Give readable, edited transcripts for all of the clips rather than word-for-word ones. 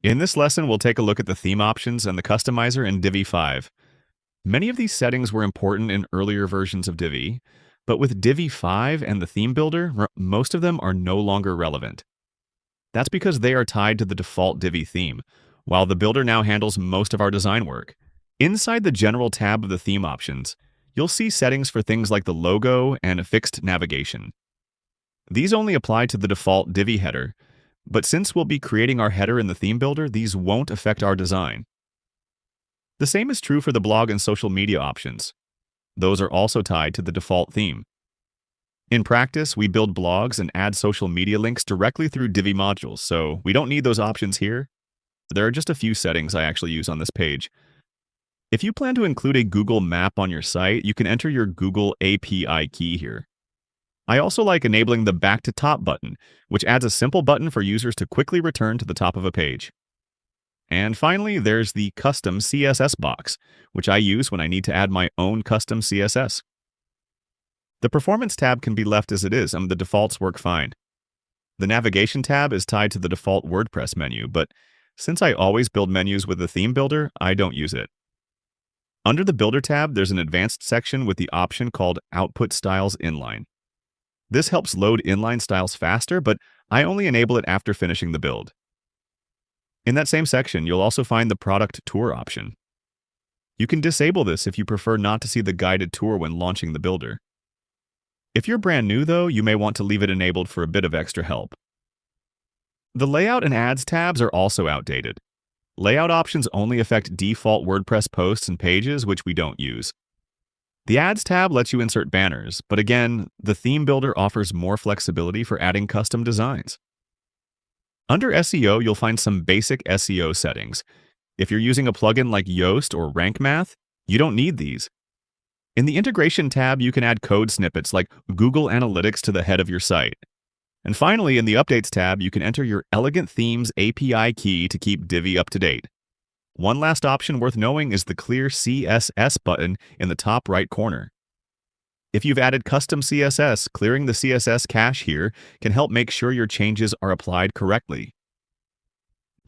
In this lesson, we'll take a look at the theme options and the customizer in Divi 5. Many of these settings were important in earlier versions of Divi, but with Divi 5 and the theme builder, most of them are no longer relevant. That's because they are tied to the default Divi theme, while the builder now handles most of our design work. Inside the General tab of the theme options, you'll see settings for things like the logo and fixed navigation. These only apply to the default Divi header, but since we'll be creating our header in the theme builder, these won't affect our design. The same is true for the blog and social media options. Those are also tied to the default theme. In practice, we build blogs and add social media links directly through Divi modules, so we don't need those options here. There are just a few settings I actually use on this page. If you plan to include a Google map on your site, you can enter your Google API key here. I also like enabling the Back to Top button, which adds a simple button for users to quickly return to the top of a page. And finally, there's the Custom CSS box, which I use when I need to add my own custom CSS. The Performance tab can be left as it is, and the defaults work fine. The Navigation tab is tied to the default WordPress menu, but since I always build menus with the theme builder, I don't use it. Under the Builder tab, there's an advanced section with the option called Output Styles Inline. This helps load inline styles faster, but I only enable it after finishing the build. In that same section, you'll also find the Product Tour option. You can disable this if you prefer not to see the guided tour when launching the builder. If you're brand new, though, you may want to leave it enabled for a bit of extra help. The Layout and Ads tabs are also outdated. Layout options only affect default WordPress posts and pages, which we don't use. The Ads tab lets you insert banners, but again, the theme builder offers more flexibility for adding custom designs. Under SEO, you'll find some basic SEO settings. If you're using a plugin like Yoast or Rank Math, you don't need these. In the Integration tab, you can add code snippets like Google Analytics to the head of your site. And finally, in the Updates tab, you can enter your Elegant Themes API key to keep Divi up to date. One last option worth knowing is the Clear CSS button in the top right corner. If you've added custom CSS, clearing the CSS cache here can help make sure your changes are applied correctly.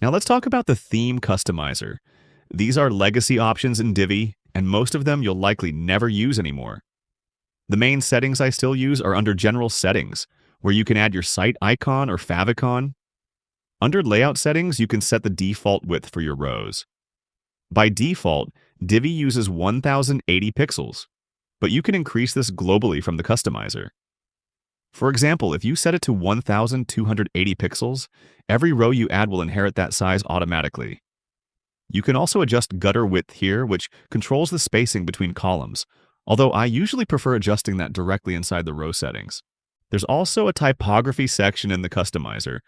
Now let's talk about the Theme Customizer. These are legacy options in Divi, and most of them you'll likely never use anymore. The main settings I still use are under General Settings, where you can add your site icon or favicon. Under Layout Settings, you can set the default width for your rows. By default, Divi uses 1080 pixels, but you can increase this globally from the customizer. For example, if you set it to 1280 pixels, every row you add will inherit that size automatically. You can also adjust gutter width here, which controls the spacing between columns, although I usually prefer adjusting that directly inside the row settings. There's also a typography section in the customizer,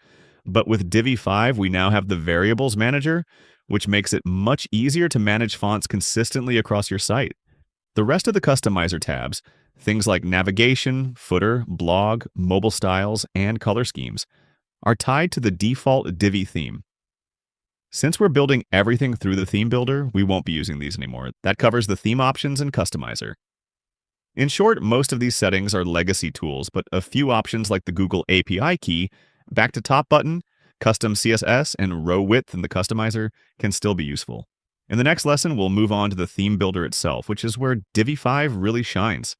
but with Divi 5, we now have the Variables Manager, which makes it much easier to manage fonts consistently across your site. The rest of the customizer tabs, things like navigation, footer, blog, mobile styles, and color schemes, are tied to the default Divi theme. Since we're building everything through the theme builder, we won't be using these anymore. That covers the theme options and customizer. In short, most of these settings are legacy tools, but a few options like the Google API key, Back to Top button, custom CSS, and row width in the customizer can still be useful. In the next lesson, we'll move on to the theme builder itself, which is where Divi 5 really shines.